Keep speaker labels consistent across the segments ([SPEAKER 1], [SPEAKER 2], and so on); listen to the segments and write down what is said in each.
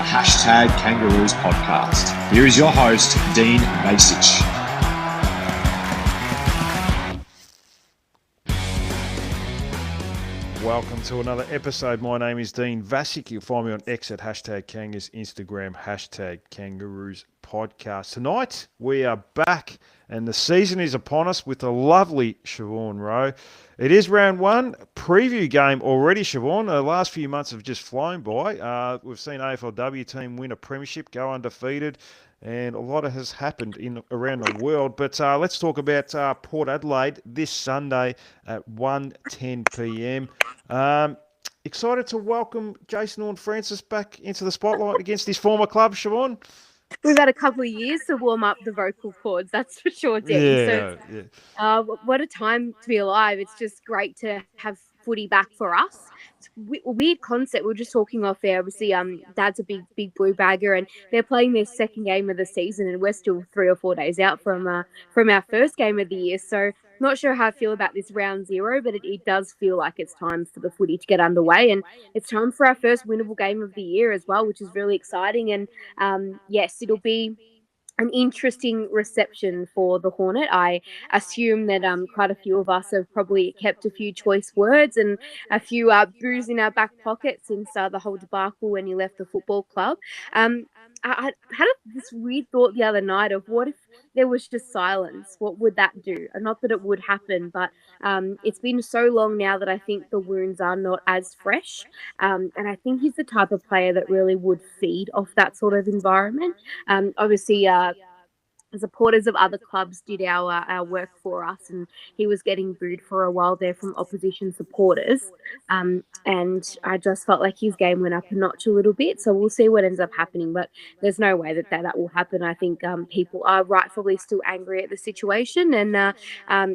[SPEAKER 1] Hashtag Kangaroos podcast. Here is your host, Dean Vasic.
[SPEAKER 2] Welcome to another episode. My name is Dean Vasic. You'll find me on X at Hashtag Kangas, Instagram, Hashtag Kangaroos podcast. Tonight, we are back and the season is upon us with the lovely Siobhan Rowe. It is round one, preview game already, Siobhan. The last few months have just flown by. We've seen AFLW team win a premiership, go undefeated, and a lot has happened around the world. But let's talk about Port Adelaide this Sunday at 1:10 p.m. Excited to welcome Jason Horne-Francis back into the spotlight against his former club, Siobhan.
[SPEAKER 3] We've had a couple of years to warm up the vocal cords, that's for sure, Dean. What a time to be alive. It's just great to have footy back for us. It's a weird concept. We were just talking off air. Obviously, Dad's a big blue bagger, and they're playing their second game of the season, and we're still 3 or 4 days out from our first game of the year. So not sure how I feel about this round zero, but it does feel like it's time for the footy to get underway, and it's time for our first winnable game of the year as well, which is really exciting. And yes, it'll be an interesting reception for the Hornet. I assume that quite a few of us have probably kept a few choice words and a few boos in our back pocket since the whole debacle when you left the football club. I had this weird thought the other night of what if there was just silence? What would that do? Not that it would happen, but it's been so long now that I think the wounds are not as fresh. And I think he's the type of player that really would feed off that sort of environment. Obviously, the supporters of other clubs did our work for us, and he was getting booed for a while there from opposition supporters. And I just felt like his game went up a notch a little bit. So we'll see what ends up happening, but there's no way that will happen. I think people are rightfully still angry at the situation, and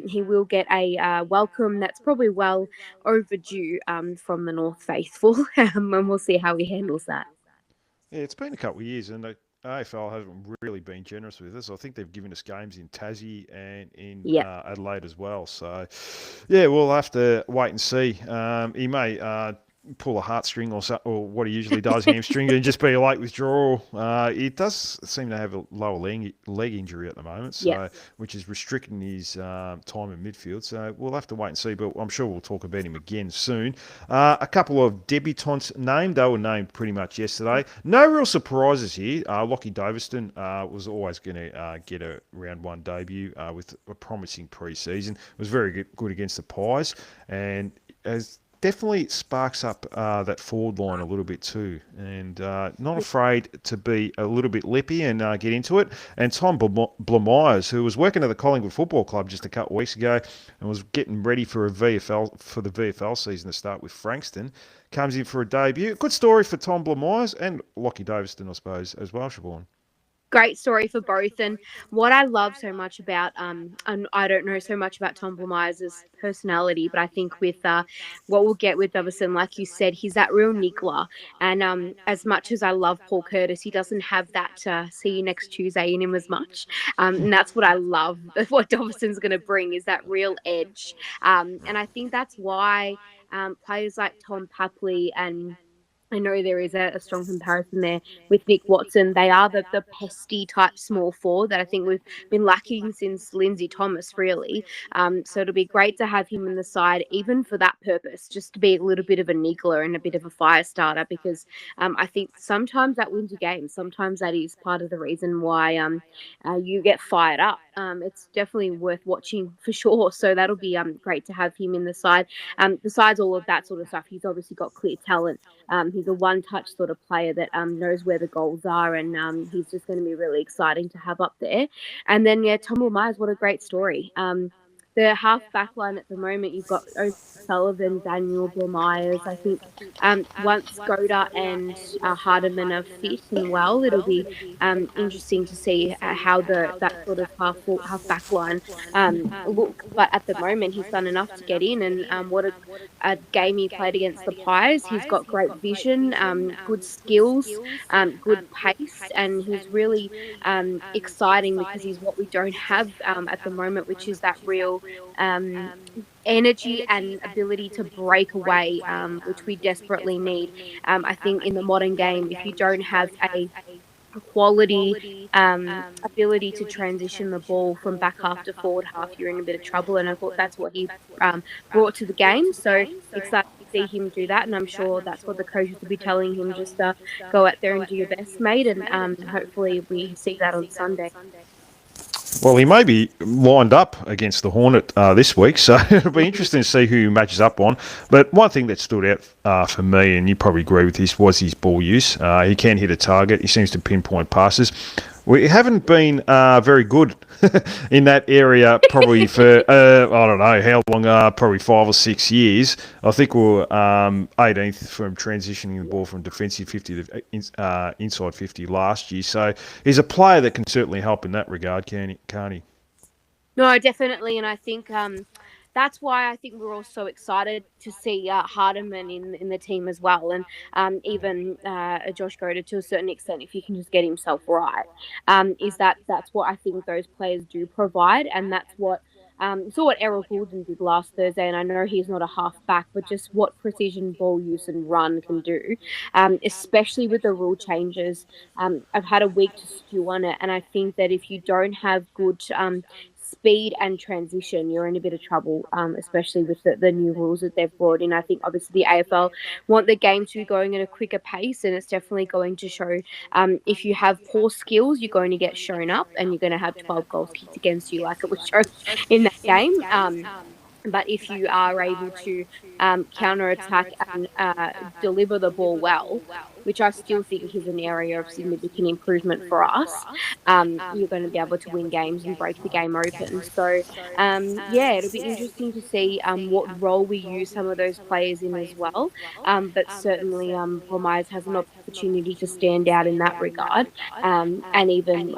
[SPEAKER 3] he will get a welcome that's probably well overdue from the North faithful, and we'll see how he handles that.
[SPEAKER 2] Yeah, it's been a couple of years, and the AFL hasn't really been generous with us. I think they've given us games in Tassie and in Adelaide as well. So, yeah, we'll have to wait and see. He may pull a heartstring or what he usually does, hamstring, and just be a late withdrawal. It does seem to have a lower leg injury at the moment, so which is restricting his time in midfield. So we'll have to wait and see, but I'm sure we'll talk about him again soon. A couple of debutants named. They were named pretty much yesterday. No real surprises here. Lockie Daviston was always going to get a round one debut with a promising pre-season. Was very good against the Pies, and as definitely sparks up that forward line a little bit too, and not afraid to be a little bit lippy and get into it. And Tom Blamires, who was working at the Collingwood Football Club just a couple of weeks ago and was getting ready for the VFL season to start with Frankston, comes in for a debut. Good story for Tom Blamires and Lockie Daviston, I suppose, as well, Siobhan.
[SPEAKER 3] Great story for both, and what I love so much about and I don't know so much about Tom Blamires' personality, but I think with what we'll get with Daviston, like you said, he's that real niggler, and as much as I love Paul Curtis, he doesn't have that see you next Tuesday in him as much, and that's what I love. What Daviston's going to bring is that real edge, and I think that's why players like Tom Papley, and I know there is a strong comparison there with Nick Watson. They are the pesty type small forward that I think we've been lacking since Lindsay Thomas, really. So it'll be great to have him in the side, even for that purpose, just to be a little bit of a niggler and a bit of a fire starter, because I think sometimes that wins you games. Sometimes that is part of the reason why you get fired up. It's definitely worth watching for sure. So that'll be great to have him in the side. Besides all of that sort of stuff, he's obviously got clear talent. He's a one-touch sort of player that knows where the goals are, and he's just going to be really exciting to have up there. And then, Tom Blamires, what a great story. The half back line at the moment, you've got O'Sullivan, Daniel, Blamires. I think once Goda and Hardiman are fit and well, it'll be interesting to see how that sort of half back line look. But at the moment, he's done enough to get in, and what a game he played against the Pies. He's got great vision, good skills, good pace, and he's really exciting because he's what we don't have at the moment, which is that real real energy and ability to break away, which we desperately need. I think in the modern game, if you don't have a quality ability to transition the ball from back half to forward half, you're in a bit of trouble. And I thought that's what he brought to the game. So excited to see him do that. And I'm sure that's what the coaches will be telling him, just go out there and do your best, mate. And hopefully we see that on Sunday.
[SPEAKER 2] Well, he may be lined up against the Hornet this week, so it'll be interesting to see who he matches up on. But one thing that stood out for me, and you probably agree with this, was his ball use. He can hit a target. He seems to pinpoint passes. We haven't been very good in that area probably for, I don't know how long, probably 5 or 6 years. I think we're 18th from transitioning the ball from defensive 50 to inside 50 last year. So he's a player that can certainly help in that regard, can't he?
[SPEAKER 3] No, definitely. And I think that's why I think we're all so excited to see Hardiman in the team as well. And even Josh Goda to a certain extent, if he can just get himself right, that's what I think those players do provide. And that's what saw what Errol Goulden did last Thursday. And I know he's not a half-back, but just what precision ball use and run can do, especially with the rule changes. I've had a week to stew on it. And I think that if you don't have good speed and transition, you're in a bit of trouble, especially with the new rules that they've brought in. I think obviously the AFL want the game to be going at a quicker pace, and it's definitely going to show if you have poor skills, you're going to get shown up and you're going to have 12 goals kicked against you like it was shown in that game. But if you are able to counter-attack and deliver the ball well, which I still think is an area of significant improvement for us, you're going to be able to win games and break the game open. So, it'll be interesting to see what role we use some of those players in as well. But certainly, Romais has an opportunity to stand out in that regard. And even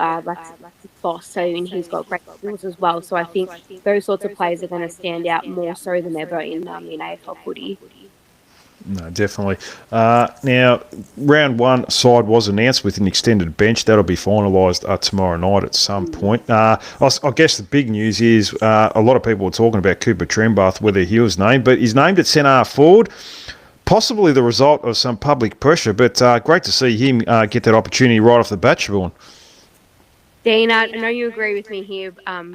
[SPEAKER 3] Boss, so and he's got great skills as well. So I think those sorts of players are going to stand out more so than ever in AFL footy.
[SPEAKER 2] No, definitely. Now, round one side was announced with an extended bench. That'll be finalised tomorrow night at some point. I guess the big news is a lot of people were talking about Cooper Trembath, whether he was named, but he's named at centre forward. Possibly the result of some public pressure, but great to see him get that opportunity right off the bat, Siobhan.
[SPEAKER 3] Dean, I know you agree with me here,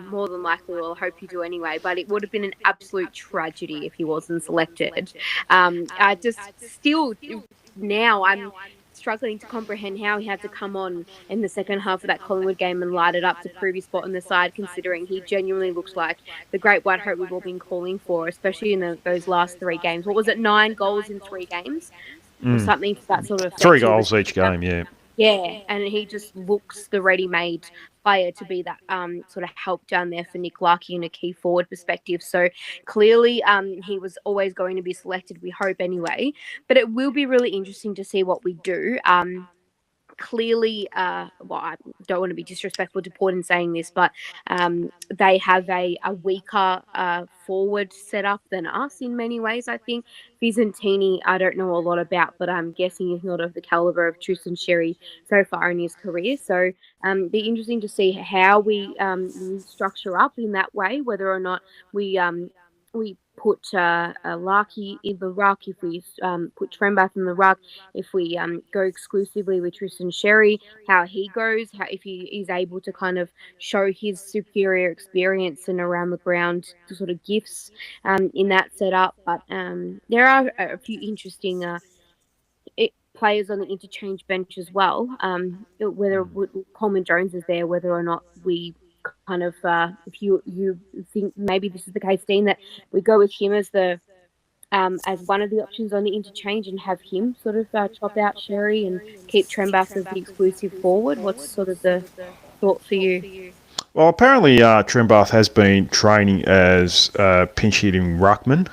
[SPEAKER 3] more than likely, well, I hope you do anyway, but it would have been an absolute tragedy if he wasn't selected. I just still, now I'm struggling to comprehend how he had to come on in the second half of that Collingwood game and light it up to prove his spot on the side, considering he genuinely looks like the great white hope we've all been calling for, especially in those last 3 games. What was it, 9 goals in 3 games? Or something for that sort of...
[SPEAKER 2] 3 goals each game, yeah.
[SPEAKER 3] Yeah, and he just looks the ready-made player to be that sort of help down there for Nick Larkey in a key forward perspective. So clearly he was always going to be selected, we hope anyway. But it will be really interesting to see what we do. Clearly, I don't want to be disrespectful to Port in saying this, but they have a weaker forward setup than us in many ways, I think. Visentini, I don't know a lot about, but I'm guessing he's not of the caliber of Tristan Sherry so far in his career. So be interesting to see how we structure up in that way, whether or not we put Larkey in the ruck, if we put Trembath in the ruck, if we go exclusively with Tristan Sherry, how he goes, if he is able to kind of show his superior experience and around the ground sort of gifts in that setup. But there are a few interesting players on the interchange bench as well, whether Coleman Jones is there, whether or not we kind of, if you think maybe this is the case, Dean, that we go with him as the as one of the options on the interchange and have him sort of chop out Sherry and keep Trembath as the exclusive forward. What's sort of the thought for you?
[SPEAKER 2] Well, apparently Trembath has been training as pinch-hitting ruckman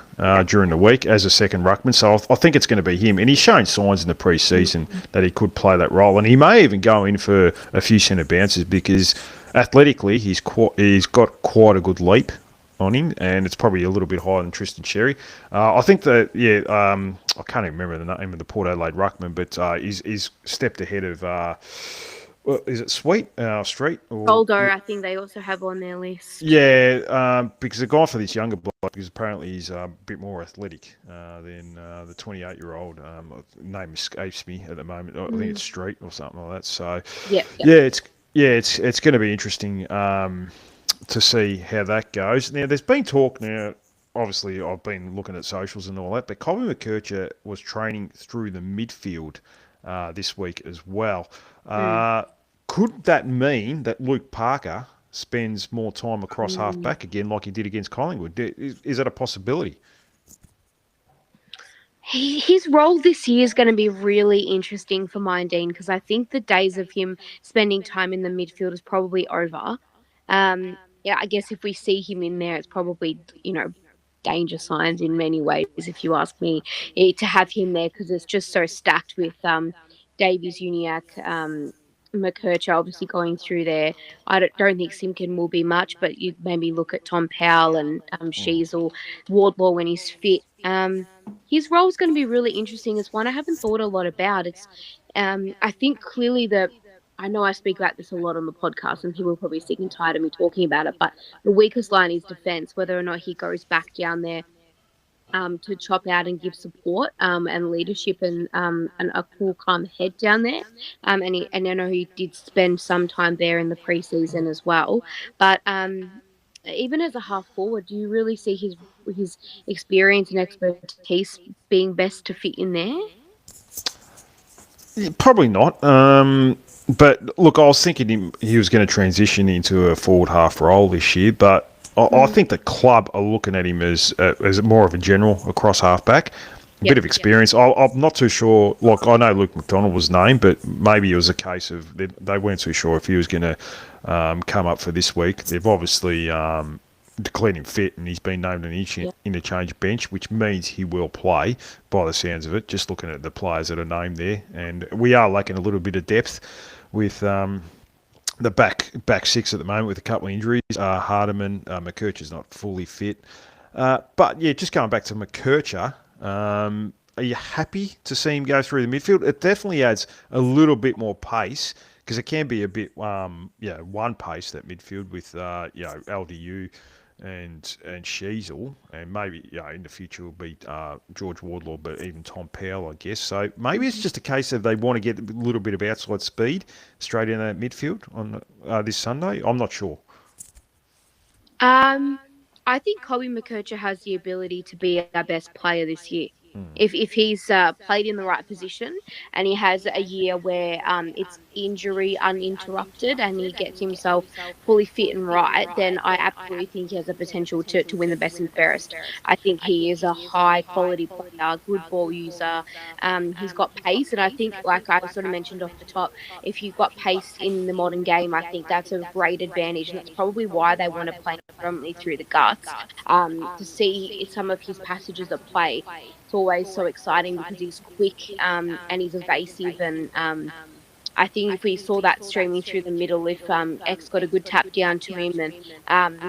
[SPEAKER 2] during the week as a second ruckman, so I think it's going to be him. And he's shown signs in the pre-season that he could play that role, and he may even go in for a few centre bounces because athletically he's got quite a good leap on him, and it's probably a little bit higher than Tristan Sherry. I think that, I can't even remember the name of the Port Adelaide ruckman, but he's stepped ahead of Well, is it Street? Or
[SPEAKER 3] Goldo, I think they also have on their list.
[SPEAKER 2] yeah, because they've gone for this younger bloke because apparently he's a bit more athletic than the 28-year-old. Name escapes me at the moment. I think it's Street or something like that. So
[SPEAKER 3] Yep.
[SPEAKER 2] it's going to be interesting to see how that goes. Now, there's been talk now. Obviously, I've been looking at socials and all that, but Colby McKercher was training through the midfield this week as well. Could that mean that Luke Parker spends more time across half back again like he did against Collingwood? Is that a possibility?
[SPEAKER 3] His role this year is going to be really interesting for Mindine because I think the days of him spending time in the midfield is probably over. Yeah, I guess if we see him in there, it's probably, danger signs in many ways, if you ask me, to have him there because it's just so stacked with Davies, Uniacke, McKercher obviously going through there. I don't think Simpkin will be much, but you maybe look at Tom Powell and Sheasel, Wardlaw when he's fit. His role is going to be really interesting. It's one I haven't thought a lot about. It's, I think clearly I know I speak about this a lot on the podcast and people are probably sick and tired of me talking about it, but the weakest line is defence, whether or not he goes back down there to chop out and give support and leadership and a cool, calm head down there. And I know he did spend some time there in the preseason as well. But even as a half forward, do you really see his experience and expertise being best to fit in there?
[SPEAKER 2] Yeah, probably not. But look, I was thinking he was going to transition into a forward half role this year, but I think the club are looking at him as more of a general across halfback, a bit of experience. I'm not too sure. Like I know Luke McDonald was named, but maybe it was a case of they weren't too sure if he was going to come up for this week. They've obviously declared him fit, and he's been named an interchange bench, which means he will play by the sounds of it. Just looking at the players that are named there, and we are lacking a little bit of depth with. The back six at the moment with a couple of injuries. Hardiman, McKercher's not fully fit. But yeah, just going back to McKercher, are you happy to see him go through the midfield? It definitely adds a little bit more pace because it can be a bit, one pace, that midfield with, LDU and Sheasel, and maybe in the future will be George Wardlaw, but even Tom Powell, I guess. So maybe it's just a case of they want to get a little bit of outside speed straight in that midfield on this Sunday. I'm not sure.
[SPEAKER 3] I think Colby McKercher has the ability to be our best player this year. If he's played in the right position and he has a year where it's injury uninterrupted and he gets himself fully fit and right, then I absolutely think he has a potential to win the best and fairest. I think he is a high quality player, good ball user. He's got pace, and I think, like I sort of mentioned off the top, if you've got pace in the modern game, I think that's a great advantage, and that's probably why they want to play predominantly through the guts. To see some of his passages of play, it's always so exciting because he's quick and he's evasive, and I think if we saw that streaming through the middle, if X got a good tap down to him and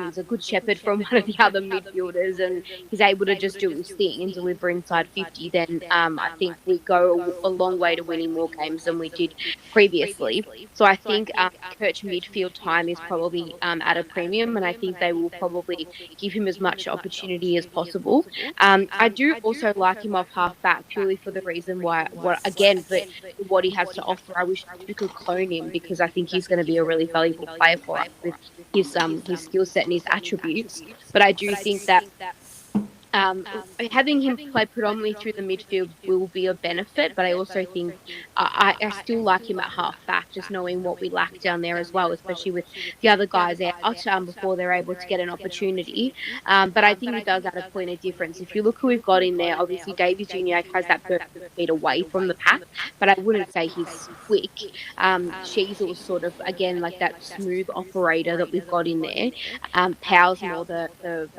[SPEAKER 3] he's a good shepherd from one of the other midfielders and he's able to just do his thing and deliver inside 50, then I think we go a long way to winning more games than we did previously. So I think Kirch midfield time is probably at a premium, and I think they will probably give him as much opportunity as possible. I do also like him off half back purely for the reason why, what he has to offer. I wish we could clone him because I think he's going to be a really valuable player for us with his skill set and his attributes. But I do think that having him play predominantly through the midfield will be a benefit, but I also think I still like him at half back, just knowing what we lack down there as well, especially with the other guys out before they're able to get an opportunity. But I think it does add a point of difference. If you look who we've got in there, obviously Davies Jr. has that perfect speed away from the pack, but I wouldn't say he's quick. Sheasel's sort of, again, like that smooth operator that we've got in there. Powell's more the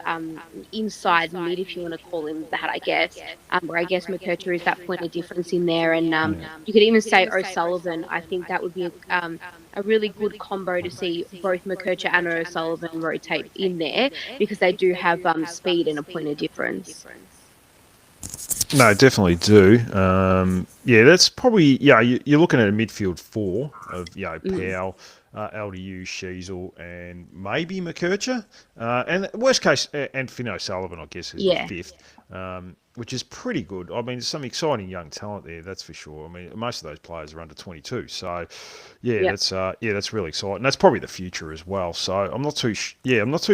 [SPEAKER 3] inside mid, if you want to call him that, I guess, where I guess McKercher is that point of difference in there. And you could even say O'Sullivan. I think that would be a really good combo to see both McKercher and O'Sullivan rotate in there because they do have speed and a point of difference.
[SPEAKER 2] No, definitely do. Yeah, that's probably You're looking at a midfield four of
[SPEAKER 3] Mm.
[SPEAKER 2] Powell, LDU, Sheasel, and maybe McKercher, and worst case, and Finn O'Sullivan, I guess, is the
[SPEAKER 3] Yeah.
[SPEAKER 2] fifth, which is pretty good. I mean, there's some exciting young talent there, that's for sure. I mean, most of those players are under 22, so
[SPEAKER 3] Yep.
[SPEAKER 2] that's really exciting. That's probably the future as well. So I'm not too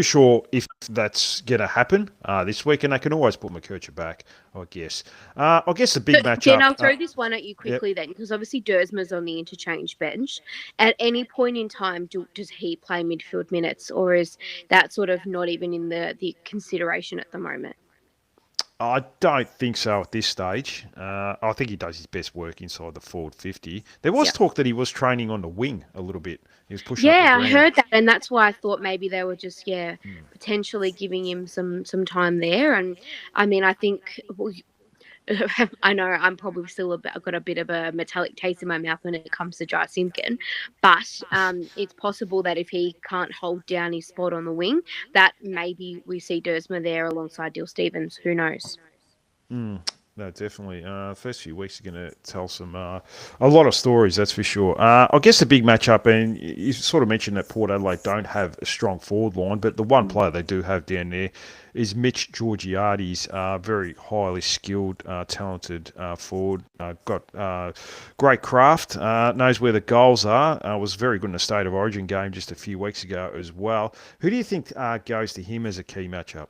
[SPEAKER 2] sure if that's gonna happen this week, and they can always put McKercher back, I guess. I guess the
[SPEAKER 3] So,
[SPEAKER 2] big
[SPEAKER 3] Jen,
[SPEAKER 2] matchup.
[SPEAKER 3] I'll throw this one at you
[SPEAKER 2] Yep.
[SPEAKER 3] quickly then, because obviously Dersma's on the interchange bench. At any point in time, does he play midfield minutes, or is that sort of not even in the consideration at the moment?
[SPEAKER 2] I don't think so at this stage. I think he does his best work inside the forward 50. There was
[SPEAKER 3] Yep.
[SPEAKER 2] talk that he was training on the wing a little bit. He was pushing up the
[SPEAKER 3] Yeah, I
[SPEAKER 2] ground.
[SPEAKER 3] heard that, and that's why I thought maybe they were just
[SPEAKER 2] Hmm.
[SPEAKER 3] potentially giving him some time there. And I mean, I think I know I'm probably still I've got a bit of a metallic taste in my mouth when it comes to Jai Simpkin, but it's possible that if he can't hold down his spot on the wing, that maybe we see Dersma there alongside Dill Stevens. Who knows?
[SPEAKER 2] Mm, no, definitely. First few weeks are going to tell a lot of stories, that's for sure. I guess the big matchup, and you sort of mentioned that Port Adelaide don't have a strong forward line, but the one player they do have down there is Mitch Georgiades, very highly skilled, talented forward. Got great craft, knows where the goals are. Was very good in the State of Origin game just a few weeks ago as well. Who do you think goes to him as a key matchup?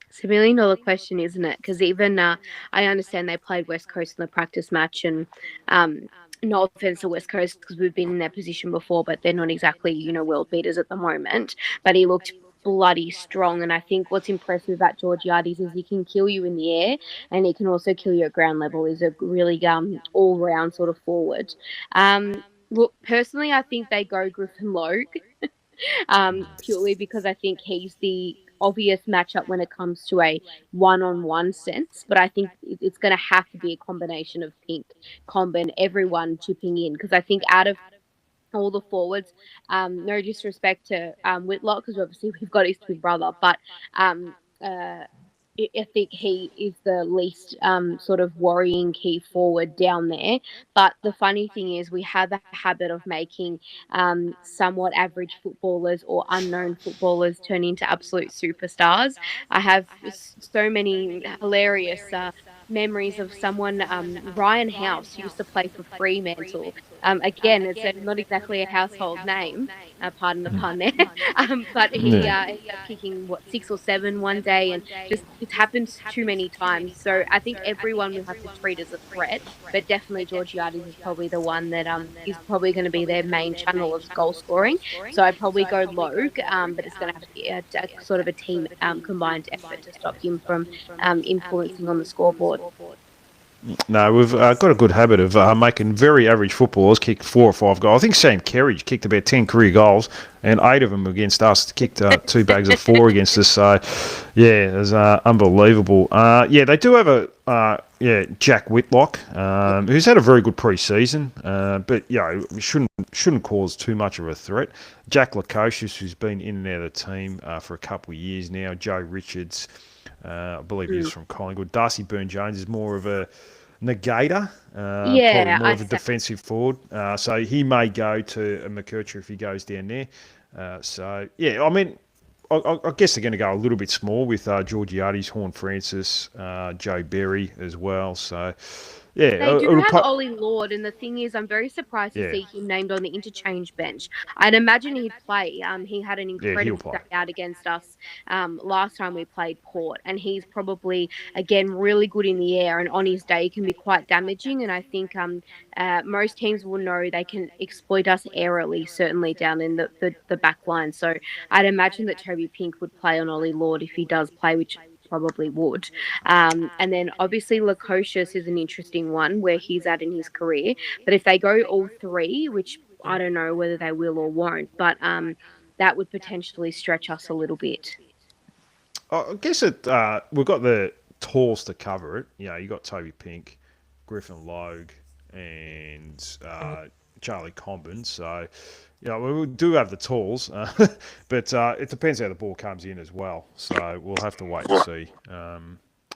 [SPEAKER 3] It's $1 million question, isn't it? Because even I understand they played West Coast in the practice match, and no offense to West Coast because we've been in their position before, but they're not exactly world beaters at the moment. But he looked bloody strong, and I think what's impressive about Georgiades is he can kill you in the air, and he can also kill you at ground level. He's a really all round sort of forward. Look, personally, I think they go Griffin Logue purely because I think he's the obvious matchup when it comes to a one-on-one sense. But I think it's going to have to be a combination of Pink, Comben, everyone chipping in because I think out of all the forwards, no disrespect to Whitlock because obviously we've got his twin brother, but um, uh, I think he is the least sort of worrying key forward down there. But the funny thing is, we have a habit of making somewhat average footballers or unknown footballers turn into absolute superstars. I have so many hilarious memories of someone, Ryan House, who used to play for Fremantle. Again, it's not exactly a household name, pardon the pun there, but he
[SPEAKER 2] Yeah.
[SPEAKER 3] ended up kicking, what, 6 or 7 one day, and just it's happened too many times. So I think everyone will have to treat as a threat, but definitely Georgiades is probably the one that is probably going to be their main channel of goal scoring. So I'd probably go Logue, but it's going to have to be a sort of a team combined effort to stop him from influencing on the scoreboard.
[SPEAKER 2] No, we've got a good habit of making very average footballers kick 4 or 5 goals. I think Sam Kerridge kicked about 10 career goals, and 8 of them against us. Kicked 2 bags of 4 against us. So, yeah, it was unbelievable. They do have Jack Whitlock, who's had a very good pre-season, but shouldn't cause too much of a threat. Jack Lukosius, who's been in and out of the team for a couple of years now. Joe Richards. I believe he was from Collingwood. Darcy Byrne-Jones is more of a negator, probably
[SPEAKER 3] Yeah,
[SPEAKER 2] more of a defensive forward. So he may go to a McKercher if he goes down there. I mean, I guess they're going to go a little bit small with Georgiades, Horn Francis, Joe Berry as well. So,
[SPEAKER 3] they do
[SPEAKER 2] it'll
[SPEAKER 3] have
[SPEAKER 2] put.
[SPEAKER 3] Ollie Lord, and the thing is, I'm very surprised to
[SPEAKER 2] Yeah,
[SPEAKER 3] see him named on the interchange bench. I'd imagine he'd play. He had an
[SPEAKER 2] yeah, he'll
[SPEAKER 3] incredible
[SPEAKER 2] play.
[SPEAKER 3] day out against us last time we played Port, and he's probably again really good in the air, and on his day can be quite damaging. And I think most teams will know they can exploit us aerially, certainly down in the back line. So I'd imagine that Toby Pink would play on Ollie Lord if he does play, which probably would. And then obviously Lukosius is an interesting one where he's at in his career. But if they go all three, which I don't know whether they will or won't, but that would potentially stretch us a little bit.
[SPEAKER 2] I guess we've got the tools to cover it. You got Toby Pink, Griffin Logue, and Charlie Comben. So, we do have the tools, but it depends how the ball comes in as well. So we'll have to wait and see.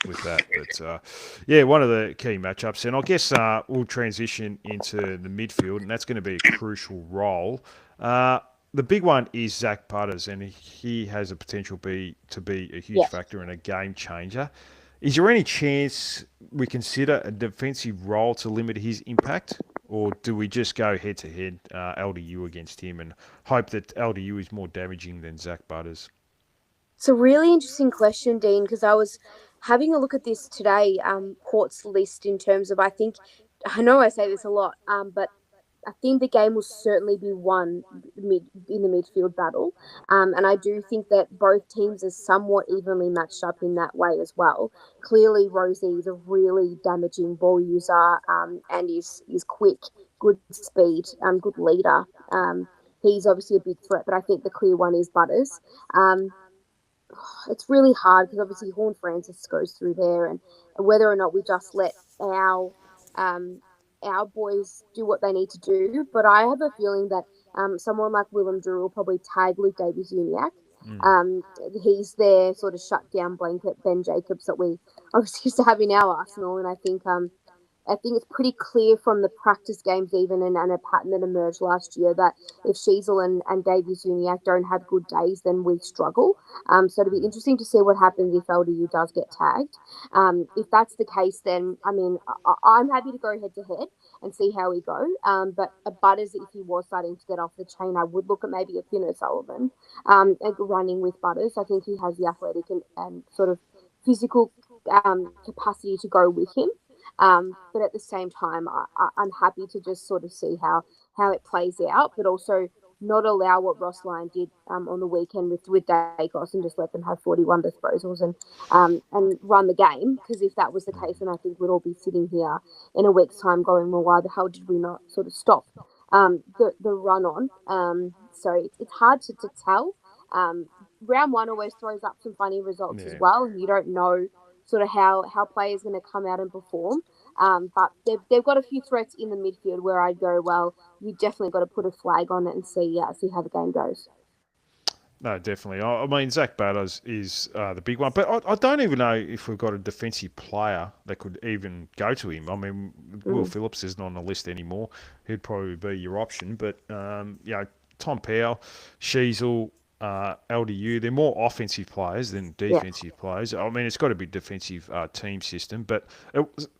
[SPEAKER 2] with that. But yeah, one of the key matchups, and I guess we'll transition into the midfield, and that's going to be a crucial role. The big one is Zach Butters, and he has a potential to be a huge
[SPEAKER 3] Yes.
[SPEAKER 2] factor and a game changer. Is there any chance we consider a defensive role to limit his impact, or do we just go head to head LDU against him and hope that LDU is more damaging than Zach Butters?
[SPEAKER 3] It's a really interesting question, Dean, because I was having a look at this today, Port's list in terms of, I know I say this a lot, but I think the game will certainly be won in the midfield battle. And I do think that both teams are somewhat evenly matched up in that way as well. Clearly, Rosie is a really damaging ball user, and is quick, good speed, good leader. He's obviously a big threat, but I think the clear one is Butters. Um, it's really hard because obviously Horn Francis goes through there, and whether or not we just let um, our boys do what they need to do. But I have a feeling that someone like Willem Drew will probably tag Luke Davies-Uniacke.
[SPEAKER 2] Mm.
[SPEAKER 3] He's their sort of shutdown blanket, Ben Jacobs, that we obviously used to have in our arsenal, and I think it's pretty clear from the practice games even and a pattern that emerged last year that if Sheasel and Davies-Uniacke don't have good days, then we struggle. So it'll be interesting to see what happens if LDU does get tagged. If that's the case, then, I mean, I'm happy to go head to head and see how we go. But a Butters, if he was starting to get off the chain, I would look at maybe a Finn O'Sullivan running with Butters. I think he has the athletic and sort of physical capacity to go with him. But at the same time, I'm happy to just sort of see how it plays out, but also not allow what Ross Lyon did on the weekend with Dacos and just let them have 41 disposals and run the game. Because if that was the case, then I think we'd all be sitting here in a week's time going, well, why the hell did we not sort of stop the run on? So it's hard to tell. Round one always throws up some funny results as well, and you don't know sort of how players are going to come out and perform. But they've got a few threats in the midfield where I'd go, well, you definitely got to put a flag on it and see how the game goes.
[SPEAKER 2] No, definitely. I mean, Zach Butters is the big one, but I don't even know if we've got a defensive player that could even go to him. I mean, Will Phillips isn't on the list anymore. He'd probably be your option, but Tom Powell, Sheasel, LDU, they're more offensive players than defensive players. I mean, it's got to be defensive team system, but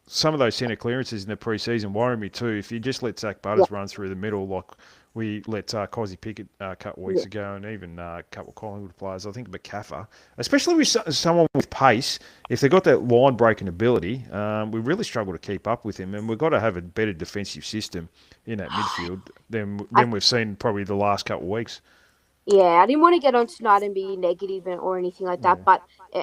[SPEAKER 2] some of those centre clearances in the preseason worry me too. If you just let Zach Butters run through the middle like we let Cozzy Pickett a couple of weeks ago, and even a couple of Collingwood players, I think McCaffer, especially with someone with pace, if they've got that line-breaking ability, we really struggle to keep up with him, and we've got to have a better defensive system in that midfield than we've seen probably the last couple of weeks.
[SPEAKER 3] Yeah, I didn't want to get on tonight and be negative or anything like that, but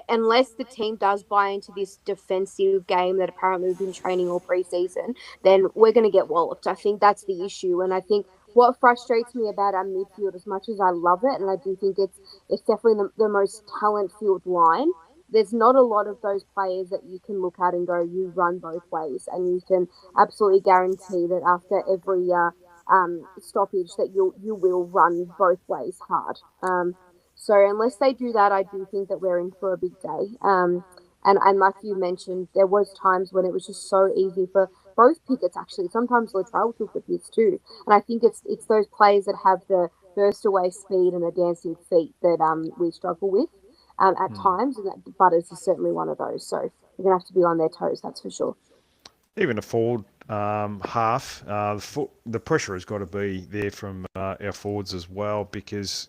[SPEAKER 3] unless the team does buy into this defensive game that apparently we've been training all preseason, then we're going to get walloped. I think that's the issue, and I think what frustrates me about our midfield, as much as I love it, and I do think it's definitely the most talent-filled line, there's not a lot of those players that you can look at and go, you run both ways, and you can absolutely guarantee that after every stoppage that you will run both ways hard. So unless they do that, I do think that we're in for a big day. And like you mentioned, there was times when it was just so easy for both Pickets, actually. Sometimes Latrell took the piss too. And I think it's those players that have the burst away speed and the dancing feet that we struggle with at times. And that Butters is certainly one of those. So we're going to have to be on their toes, that's for sure.
[SPEAKER 2] Even a forward half, the pressure has got to be there from our forwards as well, because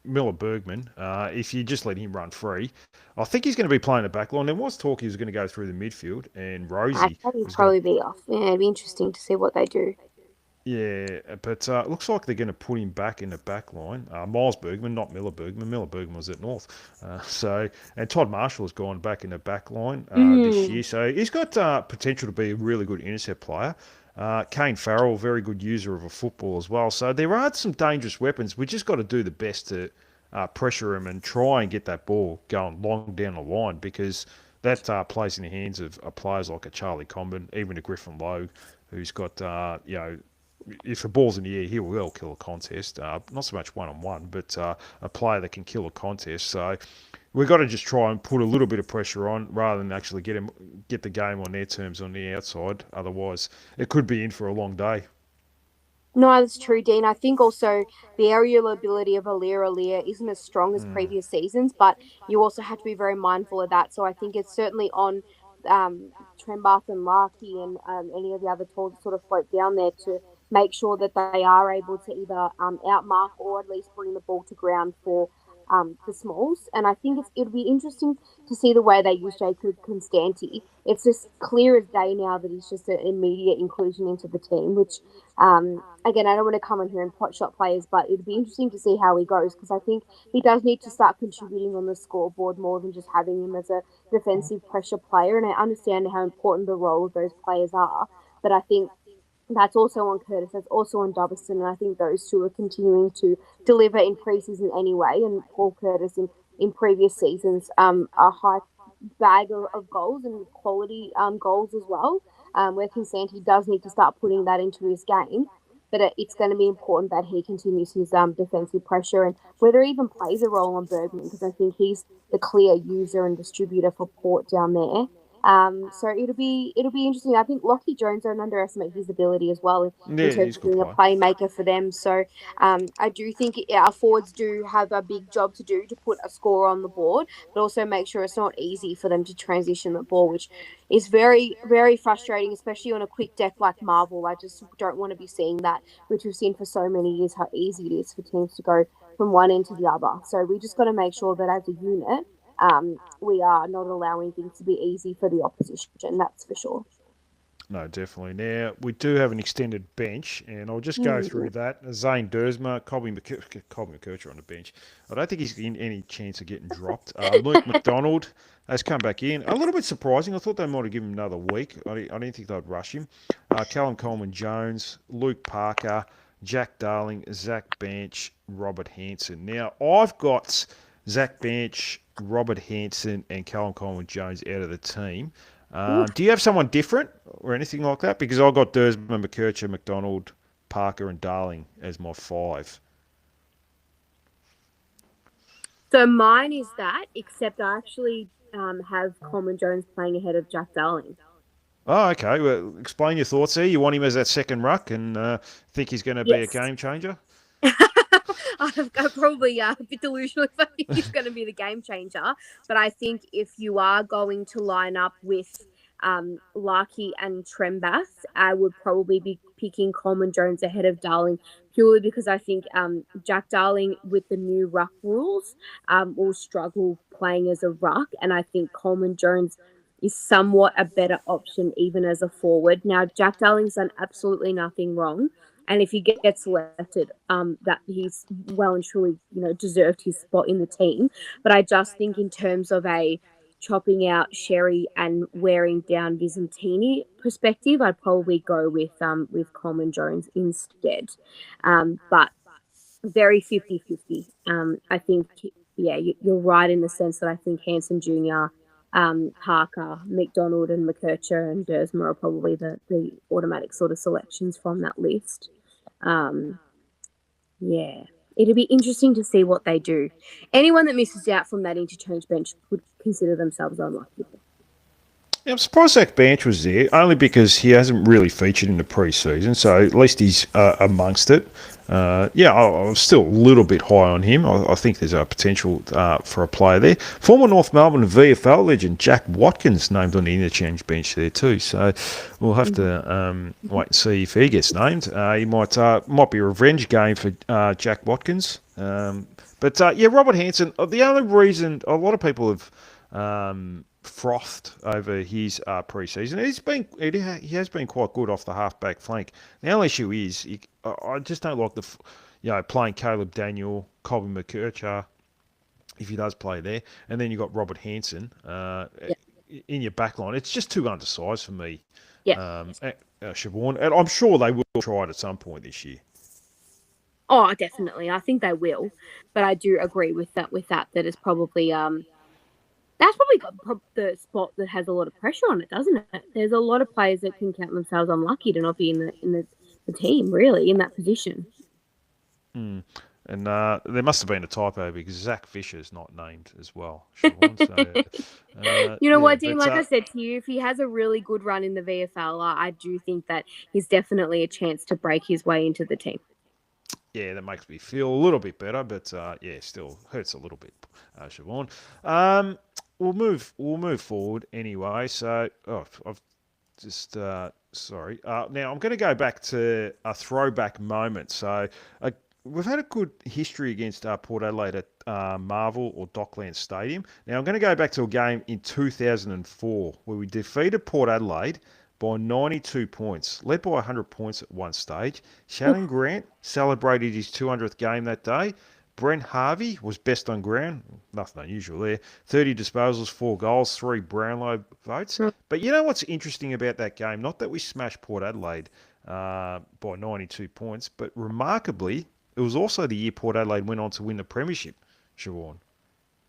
[SPEAKER 2] Miller Bergman, if you just let him run free, I think he's going to be playing the back line. There was talk he was going to go through the midfield, and Rosie.
[SPEAKER 3] I think he'd probably be off. Yeah, it'd be interesting to see what they do.
[SPEAKER 2] Yeah, but it looks like they're going to put him back in the back line. Miles Bergman, not Miller Bergman. Miller Bergman was at North. And Todd Marshall has gone back in the back line this year. So he's got potential to be a really good intercept player. Kane Farrell, very good user of a football as well. So there are some dangerous weapons. We just got to do the best to pressure him and try and get that ball going long down the line, because that plays in the hands of players like a Charlie Comben, even a Griffin Logue, who's got, if the ball's in the air, he will kill a contest. Not so much one-on-one, but a player that can kill a contest. So we've got to just try and put a little bit of pressure on rather than actually get the game on their terms on the outside. Otherwise, it could be in for a long day.
[SPEAKER 3] No, that's true, Dean. I think also the aerial ability of Aliir isn't as strong as previous seasons, but you also have to be very mindful of that. So I think it's certainly on Trembath and Larkey and any of the other tools that sort of float down there to make sure that they are able to either outmark or at least bring the ball to ground for the Smalls. And I think it'll be interesting to see the way they use Jacob Constanti. It's just clear as day now that he's just an immediate inclusion into the team, which, again, I don't want to come in here and pot shot players, but it'd be interesting to see how he goes because I think he does need to start contributing on the scoreboard more than just having him as a defensive pressure player. And I understand how important the role of those players are, but I think that's also on Curtis. That's also on Duberson. And I think those two are continuing to deliver in preseason anyway. And Paul Curtis in previous seasons, a high bag of goals and quality goals as well. Where Constanti does need to start putting that into his game. But it's going to be important that he continues his defensive pressure and whether he even plays a role on Bergman because I think he's the clear user and distributor for Port down there. So it'll be interesting. I think Lockie Jones, don't underestimate his ability as well in terms of being a playmaker for them. So I do think our forwards do have a big job to do to put a score on the board, but also make sure it's not easy for them to transition the ball, which is very, very frustrating, especially on a quick deck like Marvel. I just don't want to be seeing that, which we've seen for so many years, how easy it is for teams to go from one end to the other. So we just got to make sure that as a unit, we are not allowing things to be easy for the opposition, that's for sure.
[SPEAKER 2] No, definitely. Now, we do have an extended bench, and I'll just go through that. Zane Dersma, Colby McKercher on the bench. I don't think he's in any chance of getting dropped. Luke McDonald has come back in. A little bit surprising. I thought they might have given him another week. I didn't think they'd rush him. Callum Coleman-Jones, Luke Parker, Jack Darling, Zach Bench, Robert Hansen. Now, I've got Zach Bench, Robert Hansen, and Callum Coleman-Jones out of the team. Do you have someone different or anything like that? Because I got Dersman, McKercher, McDonald, Parker, and Darling as my 5.
[SPEAKER 3] So mine is that, except I actually have Coleman-Jones playing ahead of Jack Darling.
[SPEAKER 2] Oh, okay. Well, explain your thoughts there. You want him as that second ruck and think he's going to be a game changer?
[SPEAKER 3] I'm probably a bit delusional if I think he's going to be the game changer. But I think if you are going to line up with Larkey and Trembath, I would probably be picking Coleman-Jones ahead of Darling purely because I think Jack Darling, with the new ruck rules, will struggle playing as a ruck. And I think Coleman-Jones is somewhat a better option even as a forward. Now, Jack Darling's done absolutely nothing wrong. And if he gets selected, that he's well and truly, deserved his spot in the team. But I just think in terms of a chopping out Sherry and wearing down Visentini perspective, I'd probably go with Coleman-Jones instead. But very 50-50. I think, you're right in the sense that I think Hansen Jr., Parker, McDonald and McKercher and Dersma are probably the automatic sort of selections from that list. It'll be interesting to see what they do. Anyone that misses out from that interchange bench would consider themselves unlucky.
[SPEAKER 2] Yeah, I'm surprised Zach Bench was there, only because he hasn't really featured in the pre-season, so at least he's amongst it. I'm still a little bit high on him. I think there's a potential for a player there. Former North Melbourne VFL legend Jack Watkins named on the interchange bench there too, so we'll have to wait and see if he gets named. He might be a revenge game for Jack Watkins. But Robert Hansen, the only reason a lot of people have frothed over his pre-season. He has been quite good off the half-back flank. The only issue is I just don't like playing Caleb Daniel, Colby McKercher, if he does play there, and then you've got Robert Hansen in your back line. It's just too undersized for me, Siobhan. And I'm sure they will try it at some point this year.
[SPEAKER 3] Oh, definitely. I think they will. But I do agree with that it's probably that's probably got the spot that has a lot of pressure on it, doesn't it? There's a lot of players that can count themselves unlucky to not be in the team, really, in that position.
[SPEAKER 2] And there must have been a typo because Zach Fisher's not named as well, Siobhan. So,
[SPEAKER 3] you know what, Dean? Like I said to you, if he has a really good run in the VFL, I do think that he's definitely a chance to break his way into the team.
[SPEAKER 2] Yeah, that makes me feel a little bit better, but still hurts a little bit, Siobhan. We'll move forward anyway. So, I've just sorry. Now I'm going to go back to a throwback moment. So, we've had a good history against Port Adelaide at Marvel or Docklands Stadium. Now I'm going to go back to a game in 2004 where we defeated Port Adelaide by 92 points, led by 100 points at one stage. Shannon Grant celebrated his 200th game that day. Brent Harvey was best on ground. Nothing unusual there. 30 disposals, 4 goals, 3 Brownlow votes. But you know what's interesting about that game? Not that we smashed Port Adelaide by 92 points, but remarkably, it was also the year Port Adelaide went on to win the premiership, Siobhan.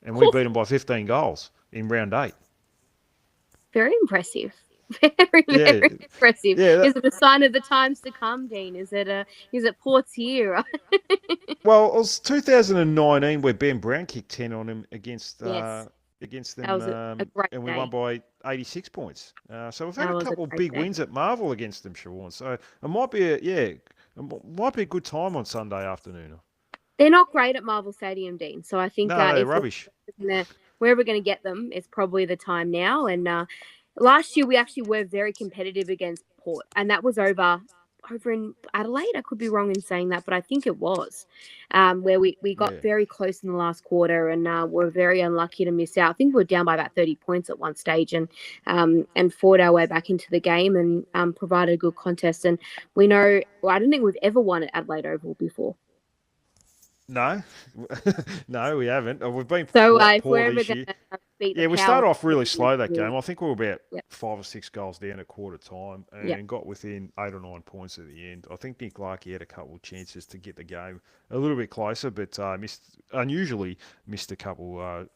[SPEAKER 2] And we beat them by 15 goals in round 8.
[SPEAKER 3] Very impressive. Very impressive.
[SPEAKER 2] Yeah,
[SPEAKER 3] is it a sign of the times to come, Dean? Is it Port's year?
[SPEAKER 2] Well, it was 2019 where Ben Brown kicked 10 on him against them,
[SPEAKER 3] that was a great
[SPEAKER 2] and we
[SPEAKER 3] day.
[SPEAKER 2] won by 86 points. So we've had a couple of big wins at Marvel against them, Siobhan. So it might be a good time on Sunday afternoon.
[SPEAKER 3] They're not great at Marvel Stadium, Dean. So I think
[SPEAKER 2] they're rubbish.
[SPEAKER 3] Wherever we're going to get them, it's probably the time now. And last year we actually were very competitive against Port, and that was over in Adelaide. I could be wrong in saying that, but I think it was where we got very close in the last quarter and were very unlucky to miss out. I think we were down by about 30 points at one stage and fought our way back into the game and provided a good contest. And we know, I don't think we've ever won at Adelaide Oval before.
[SPEAKER 2] No, no, we haven't. We've been
[SPEAKER 3] so
[SPEAKER 2] poor this year. We started off really slow that game. I think we were about 5 or 6 goals down at quarter time and got within 8 or 9 points at the end. I think Nick Larkey had a couple of chances to get the game a little bit closer, but unusually missed a couple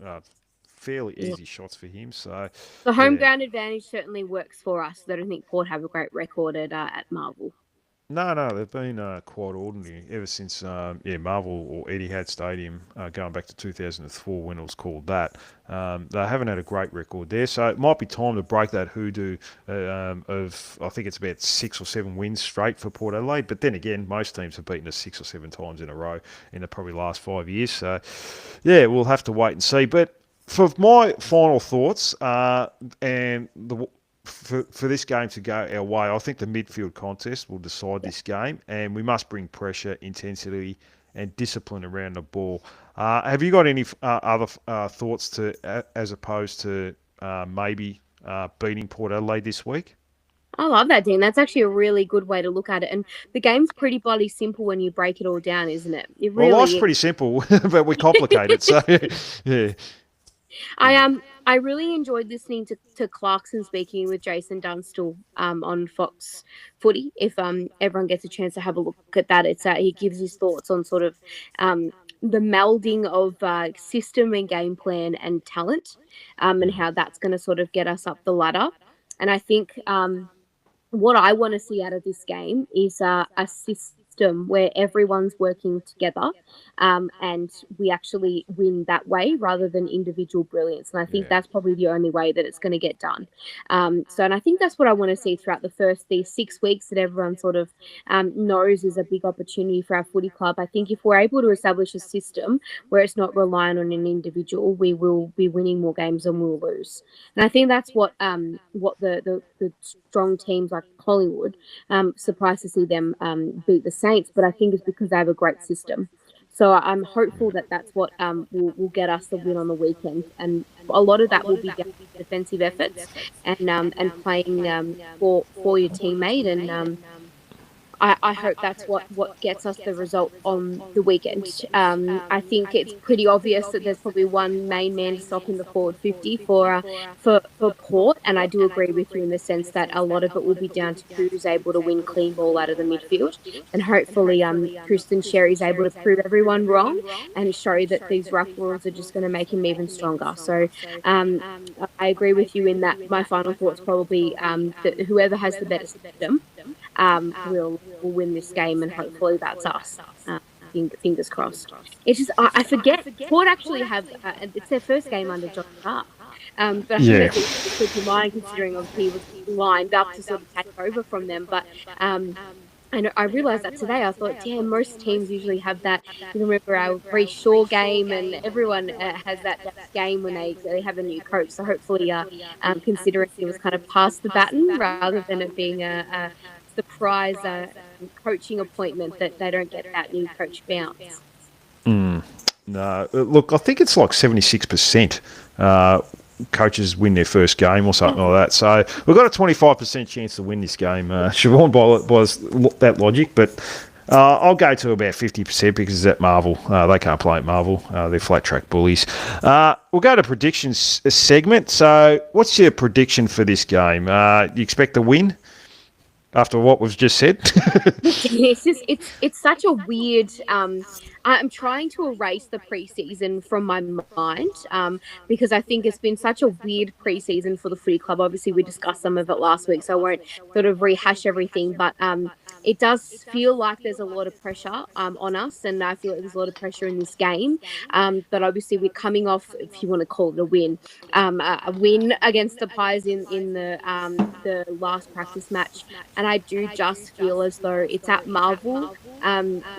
[SPEAKER 2] fairly easy shots for him. So
[SPEAKER 3] the home ground advantage certainly works for us. I don't think Port have a great record at Marvel.
[SPEAKER 2] No, they've been quite ordinary ever since Marvel or Etihad Stadium going back to 2004 when it was called that. They haven't had a great record there, so it might be time to break that hoodoo of, I think it's about 6 or 7 wins straight for Port Adelaide. But then again, most teams have beaten us 6 or 7 times in a row in the probably last 5 years. So, we'll have to wait and see. But for my final thoughts for this game to go our way, I think the midfield contest will decide this game, and we must bring pressure, intensity, and discipline around the ball. Have you got any other thoughts as opposed to maybe beating Port Adelaide this week?
[SPEAKER 3] I love that, Dean. That's actually a really good way to look at it. And the game's pretty bloody simple when you break it all down, isn't it? It really
[SPEAKER 2] life's pretty simple, but we complicate it. So, yeah.
[SPEAKER 3] I really enjoyed listening to Clarkson speaking with Jason Dunstall on Fox Footy. If everyone gets a chance to have a look at that, it's he gives his thoughts on sort of the melding of system and game plan and talent, and how that's going to sort of get us up the ladder. And I think what I want to see out of this game is a system where everyone's working together, and we actually win that way rather than individual brilliance. And I think that's probably the only way that it's going to get done. And I think that's what I want to see throughout these 6 weeks that everyone sort of knows is a big opportunity for our footy club. I think if we're able to establish a system where it's not reliant on an individual, we will be winning more games than we'll lose. And I think that's what the strong teams like Collingwood, surprised to see them beat the Saints, but I think it's because they have a great system. So I'm hopeful that that's what will get us the win on the weekend, and a lot of that will be defensive efforts and playing for your teammate, and I hope that's what gets us the result on the weekend. I think it's pretty obvious that there's probably one main man to stop in the forward 50 for Port, and I do agree with you in the sense that a lot of it will be down to who's able to win clean ball out of the midfield, and hopefully Tristan Sherry's able to prove everyone wrong and show that these rough rules are just going to make him even stronger. So I agree with you in that my final thought's probably that whoever has the better system will win this game, and hopefully that's us. fingers crossed. It's just I forget Port actually have it's their first game under John Hart. But I think
[SPEAKER 2] Yeah.
[SPEAKER 3] that's something to keep in mind, considering obviously he was lined up to sort of take over from them. But I realized that today. I thought, damn, most teams usually have that. You remember our Reece Shaw game, and everyone has that game when they have a new coach. So hopefully, considering it was kind of past the baton rather than it being a surprise coaching appointment, that they don't get that new coach bounce.
[SPEAKER 2] No, look, I think it's like 76%. Coaches win their first game or something like that. So we've got a 25% chance to win this game, Siobhan, by that logic. But I'll go to about 50% because it's at Marvel. They can't play at Marvel. They're flat track bullies. We'll go to predictions segment. So what's your prediction for this game? You expect to win after what we've just said?
[SPEAKER 3] It's such a weird. I'm trying to erase the preseason from my mind because I think it's been such a weird preseason for the footy club. Obviously, we discussed some of it last week, so I won't sort of rehash everything. But it does feel like there's a lot of pressure on us, and I feel like there's a lot of pressure in this game. But obviously, we're coming off, if you want to call it a win against the Pies in the last practice match, and I do just feel as though it's at Marvel.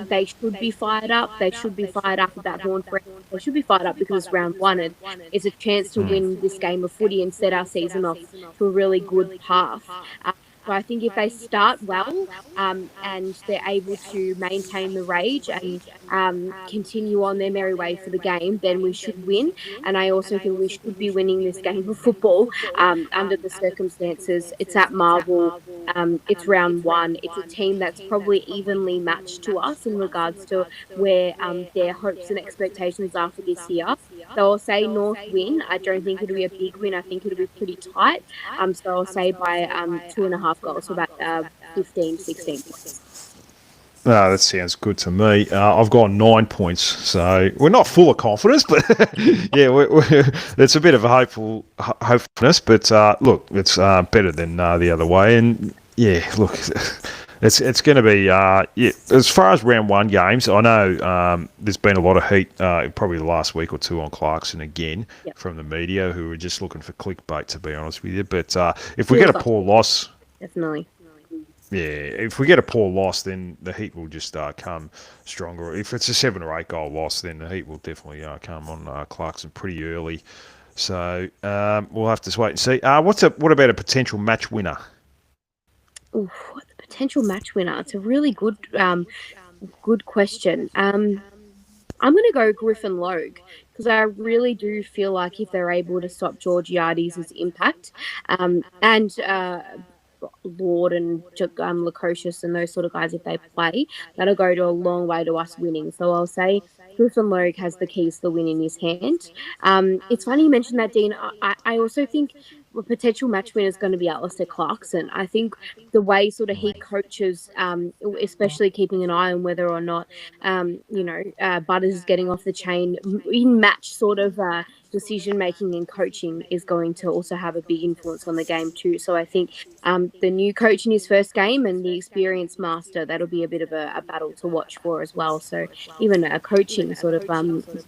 [SPEAKER 3] They should be fired up. They should be fired up at that Horn Friend. They should be fired up because it's round one and it's a chance to win this game of footy and set our season off to a really good path. So I think if they start well and they're able to maintain the rage and continue on their merry way for the game, then we should win. And I also think we should be winning this game of football under the circumstances. It's at Marvel. It's round one. It's a team that's probably evenly matched to us in regards to where their hopes and expectations are for this year. So I'll say North win. I don't think it'll be a big win. I think it'll be pretty tight. So I'll say by 2.5 goals, so about 15, 16 points.
[SPEAKER 2] That sounds good to me. I've got 9 points, so we're not full of confidence, but yeah, it's a bit of a hopefulness. But look, it's better than the other way. And yeah, look, it's going to be as far as round one games. I know there's been a lot of heat, probably the last week or two on Clarkson again from the media, who are just looking for clickbait, to be honest with you. But if we get a poor loss,
[SPEAKER 3] definitely.
[SPEAKER 2] Yeah, if we get a poor loss, then the heat will just come stronger. If it's a 7 or 8 goal loss, then the heat will definitely come on Clarkson pretty early. So we'll have to wait and see. What about a potential match winner?
[SPEAKER 3] Ooh, the potential match winner. It's a really good question. I'm going to go Griffin Logue because I really do feel like if they're able to stop Georgiades' impact and Lord and Lukosius and those sort of guys, if they play, that'll go to a long way to us winning. So I'll say Griffin Logue has the keys to the win in his hand. It's funny you mentioned that, Dean. I also think a potential match winner is going to be Alistair Clarkson. I think the way sort of he coaches, especially keeping an eye on whether or not, Butters is getting off the chain in match sort of decision making and coaching is going to also have a big influence on the game too. So I think the new coach in his first game and the experienced master, that'll be a bit of a battle to watch for as well. So even a coaching sort of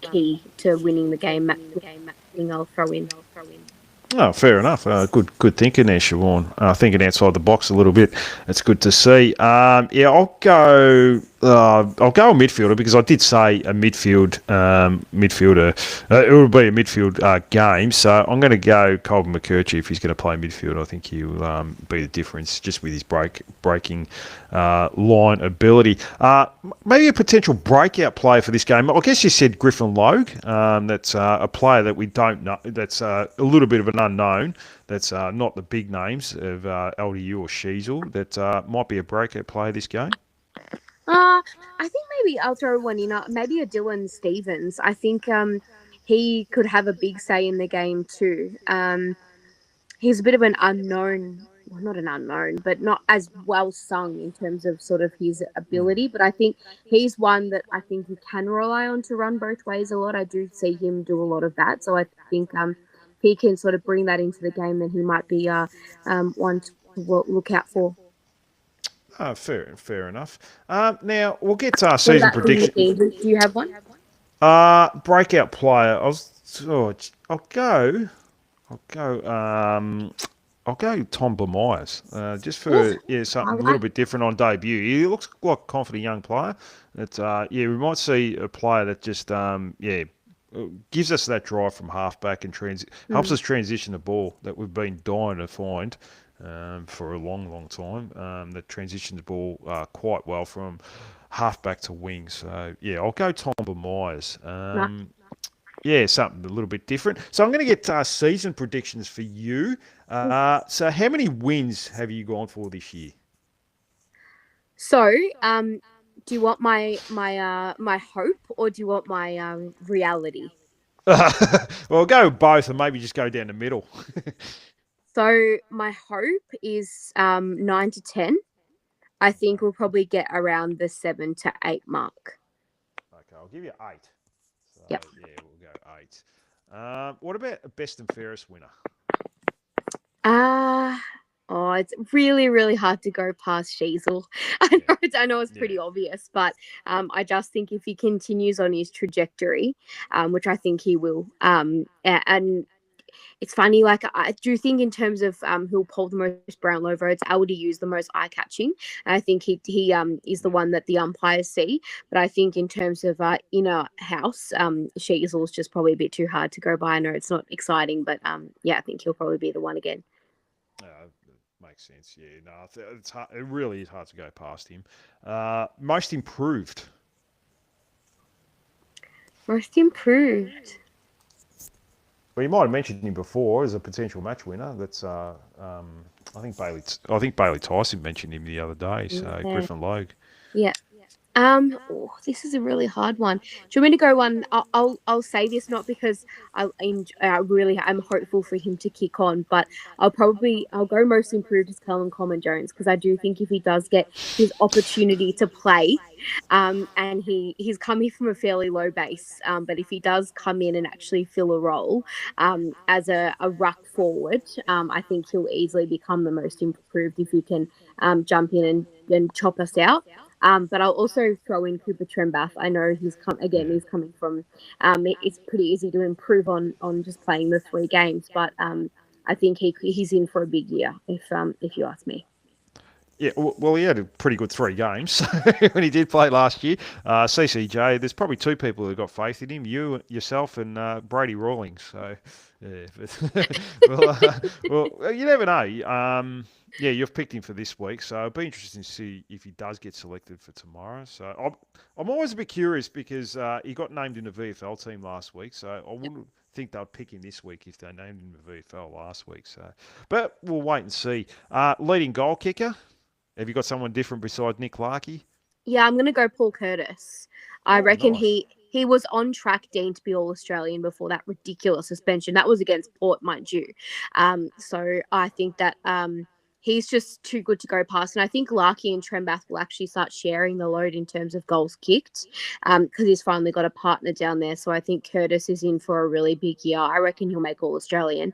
[SPEAKER 3] key to winning the game, I'll throw in.
[SPEAKER 2] Oh, fair enough. Good thinking there, Siobhan. Thinking outside the box a little bit. It's good to see. I'll go midfielder because I did say a midfielder. It will be a midfield game. So I'm going to go Colin McCurchie if he's going to play midfield. I think he'll be the difference just with his breaking line ability. Maybe a potential breakout player for this game. I guess you said Griffin Logue. That's a player that we don't know. That's a little bit of an unknown. That's not the big names of LDU or Sheasel. That might be a breakout player this game.
[SPEAKER 3] I think maybe I'll throw one in. Maybe a Dylan Stevens. I think he could have a big say in the game too. He's a bit of an unknown. Well, not an unknown, but not as well sung in terms of sort of his ability. But I think he's one that I think you can rely on to run both ways a lot. I do see him do a lot of that. So I think he can sort of bring that into the game, then he might be one to look out for.
[SPEAKER 2] Fair enough. Now we'll get
[SPEAKER 3] What
[SPEAKER 2] season
[SPEAKER 3] about for you,
[SPEAKER 2] prediction.
[SPEAKER 3] Dean? Do you have one?
[SPEAKER 2] Breakout player. I'll go Tom Myers, just for
[SPEAKER 3] I
[SPEAKER 2] something a little
[SPEAKER 3] like.
[SPEAKER 2] bit different on debut. He looks like a confident young player. We might see a player that just gives us that drive from halfback and helps us transition the ball that we've been dying to find for a long time. That transitions the ball quite well from halfback to wing. So I'll go Tom Myers.
[SPEAKER 3] No.
[SPEAKER 2] Something a little bit different. So I'm going to get season predictions for you. So how many wins have you gone for this year?
[SPEAKER 3] So, do you want my hope or do you want my reality?
[SPEAKER 2] Well, go both and maybe just go down the middle.
[SPEAKER 3] So my hope is 9 to 10. I think we'll probably get around the 7 to 8 mark.
[SPEAKER 2] Okay, I'll give you 8. So,
[SPEAKER 3] Yep.
[SPEAKER 2] we'll go 8. What about a best and fairest winner?
[SPEAKER 3] It's really, really hard to go past Sheasel. I know it's pretty obvious, but I just think if he continues on his trajectory, which I think he will, and it's funny, like I do think in terms of who'll pull the most Brownlow votes, LDU is the most eye catching. And I think he is the one that the umpires see. But I think in terms of inner house, Sheasel's just probably a bit too hard to go by. I know it's not exciting, but I think he'll probably be the one again.
[SPEAKER 2] Makes sense. Yeah, no, it's hard. It really is hard to go past him. Most improved.
[SPEAKER 3] Most improved.
[SPEAKER 2] Well, you might have mentioned him before as a potential match winner. That's I think Bailey Tyson mentioned him the other day. So Griffin Logue.
[SPEAKER 3] Yeah. This is a really hard one. Do you want me to go one? I'll say this not because I'm hopeful for him to kick on, but I'll go most improved as Callum Coleman-Jones because I do think if he does get his opportunity to play, and he's coming from a fairly low base, but if he does come in and actually fill a role, as a ruck forward, I think he'll easily become the most improved if he can jump in and chop us out. But I'll also throw in Cooper Trembath. I know he's coming from. It's pretty easy to improve on just playing the 3 games, but I think he's in for a big year if you ask me.
[SPEAKER 2] Yeah, well, he had a pretty good 3 games when he did play last year. CCJ, there's probably 2 people who got faith in him: you, yourself, and Brady Rawlings. So, yeah, well, you never know. You've picked him for this week, so it'll be interesting to see if he does get selected for tomorrow. So I'm always a bit curious because he got named in the VFL team last week, so I wouldn't think they'd pick him this week if they named him the VFL last week. So, but we'll wait and see. Leading goal kicker. Have you got someone different besides Nick Larkey?
[SPEAKER 3] Yeah, I'm going to go Paul Curtis. I reckon
[SPEAKER 2] nice.
[SPEAKER 3] he was on track, Dean, to be All-Australian before that ridiculous suspension. That was against Port, mind you. So I think that he's just too good to go past. And I think Larkey and Trembath will actually start sharing the load in terms of goals kicked because he's finally got a partner down there. So I think Curtis is in for a really big year. I reckon he'll make All-Australian.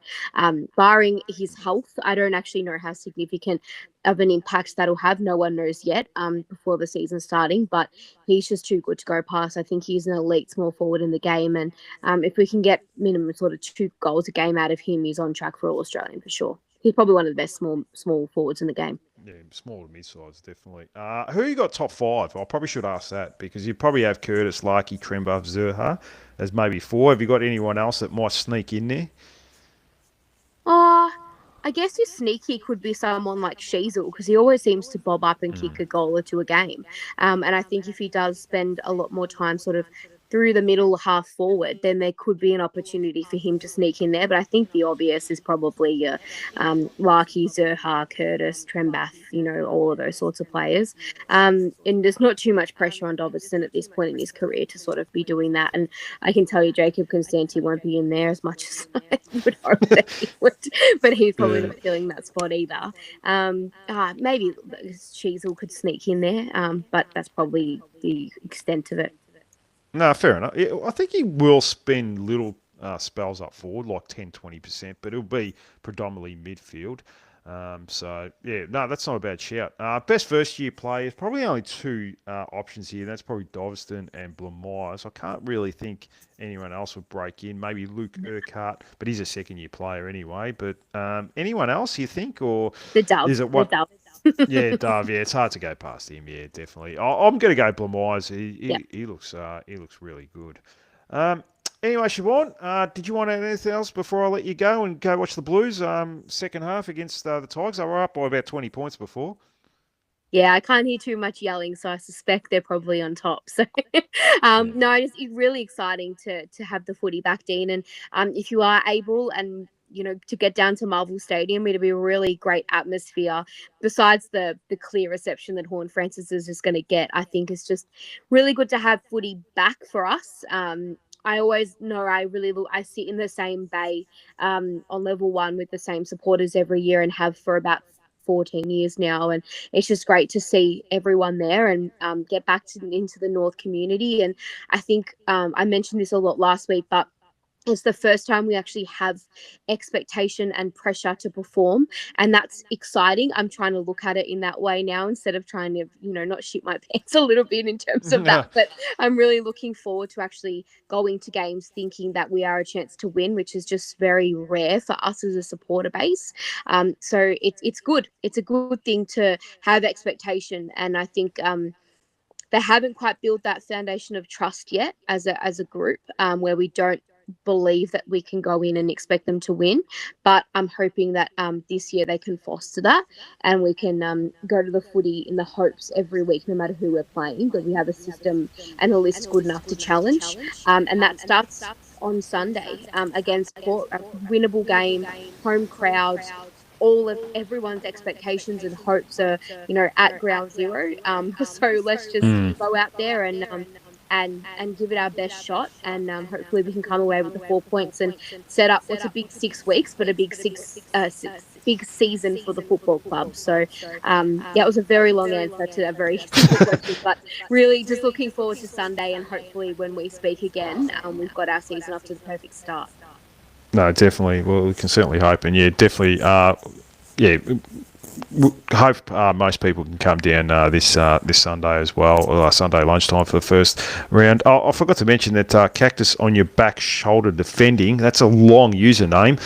[SPEAKER 3] Barring his health, I don't actually know how significant of an impact that'll have. No one knows yet before the season starting, but he's just too good to go past. I think he's an elite small forward in the game. And if we can get minimum sort of 2 goals a game out of him, he's on track for All-Australian for sure. He's probably one of the best small forwards in the game.
[SPEAKER 2] Yeah, small to mid-size, definitely. Who you got top 5? I probably should ask that because you probably have Curtis, Larkey, Trembath, Zurhaar as maybe 4. Have you got anyone else that might sneak in there?
[SPEAKER 3] I guess your sneaky could be someone like Sheasel because he always seems to bob up and kick a goal or 2 a game. And I think if he does spend a lot more time sort of through the middle half forward, then there could be an opportunity for him to sneak in there. But I think the obvious is probably your Larkey, Zurhaar, Curtis, Trembath, all of those sorts of players. And there's not too much pressure on Doverson at this point in his career to sort of be doing that. And I can tell you Jacob Constanti won't be in there as much as I would hope that he would. But he's probably not filling that spot either. Maybe Sheasel could sneak in there, but that's probably the extent of it.
[SPEAKER 2] No, fair enough. I think he will spend little spells up forward, like 10, 20%, but it'll be predominantly midfield. So, yeah, no, that's not a bad shout. Best first-year players, probably only two options here. That's probably Doveston and Blamire. So I can't really think anyone else would break in. Maybe Luke Urquhart, but he's a second-year player anyway. But anyone else, you think? Or
[SPEAKER 3] The Dove.
[SPEAKER 2] is it what?
[SPEAKER 3] The Dove.
[SPEAKER 2] Yeah, Dove. Yeah, it's hard to go past him. Yeah, definitely. I'm going to go Blamires. He looks really good. Anyway, Siobhan, did you want anything else before I let you go and go watch the Blues second half against the Tigers? They were up by about 20 points before.
[SPEAKER 3] Yeah, I can't hear too much yelling, so I suspect they're probably on top. So, no, it's really exciting to have the footy back, Dean. And if you are able and to get down to Marvel Stadium, it'll be a really great atmosphere. Besides the clear reception that Horn Francis is just going to get, I think it's just really good to have footy back for us. I always know I sit in the same bay on level 1 with the same supporters every year and have for about 14 years now, and it's just great to see everyone there and get back into the North community. And I think I mentioned this a lot last week, but it's the first time we actually have expectation and pressure to perform, and that's exciting. I'm trying to look at it in that way now instead of trying to not shit my pants a little bit in terms of that. But I'm really looking forward to actually going to games thinking that we are a chance to win, which is just very rare for us as a supporter base. So it's good. It's a good thing to have expectation, and I think they haven't quite built that foundation of trust yet as a group, where we don't believe that we can go in and expect them to win. But I'm hoping that this year they can foster that, and we can go to the footy in the hopes every week, no matter who we're playing, that we have a system and a list good enough to challenge. And that starts on Sunday against Port, a winnable game, home crowd. All of everyone's expectations and hopes are, at ground zero. So let's just go out there and give it our best shot, and hopefully we can come away with the 4 points and set up what's a big 6 weeks, but a big big season for the football club. So it was a very long answer to a very simple question, but really just looking forward to Sunday, and hopefully when we speak again, we've got our season off to the perfect start.
[SPEAKER 2] No, definitely. Well, we can certainly hope, and definitely. Hope most people can come down this Sunday as well, or Sunday lunchtime for the first round. I forgot to mention that Cactus on Your Back Shoulder Defending, that's a long username,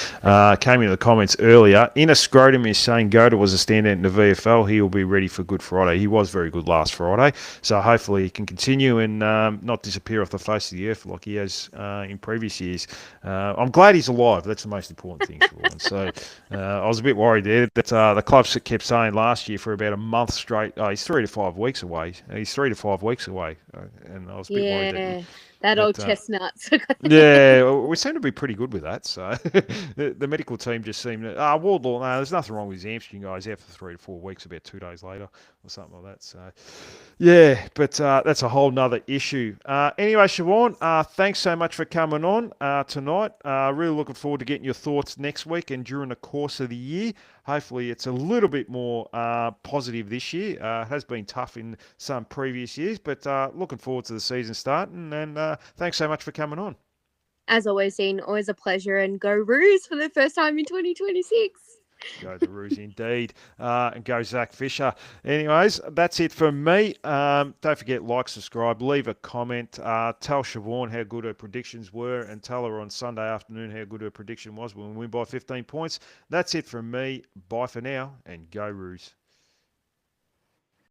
[SPEAKER 2] came into the comments earlier. Inner Scrotum is saying Goda was a standout in the VFL. He will be ready for Good Friday. He was very good last Friday, so hopefully he can continue and not disappear off the face of the earth like he has in previous years. I'm glad he's alive. That's the most important thing. So I was a bit worried there that the clubs kept saying last year for about a month straight, he's 3 to 5 weeks away. And I was a bit worried
[SPEAKER 3] that old chestnut.
[SPEAKER 2] Yeah, we seem to be pretty good with that. So the medical team just seemed to, Wardlaw, no, there's nothing wrong with his hamstring, guys. Out for 3 to 4 weeks, about 2 days later or something like that. So, yeah, but that's a whole nother issue. Anyway, Siobhan, thanks so much for coming on tonight. Really looking forward to getting your thoughts next week and during the course of the year. Hopefully it's a little bit more positive this year. It has been tough in some previous years, but looking forward to the season starting. And thanks so much for coming on.
[SPEAKER 3] As always, Dean, always a pleasure. And go Roos for the first time in 2026.
[SPEAKER 2] Go the Roos indeed. And go Zach Fisher. Anyways, that's it from me. Don't forget, like, subscribe, leave a comment. Tell Siobhan how good her predictions were, and tell her on Sunday afternoon how good her prediction was when we win by 15 points. That's it from me. Bye for now, and go Roos.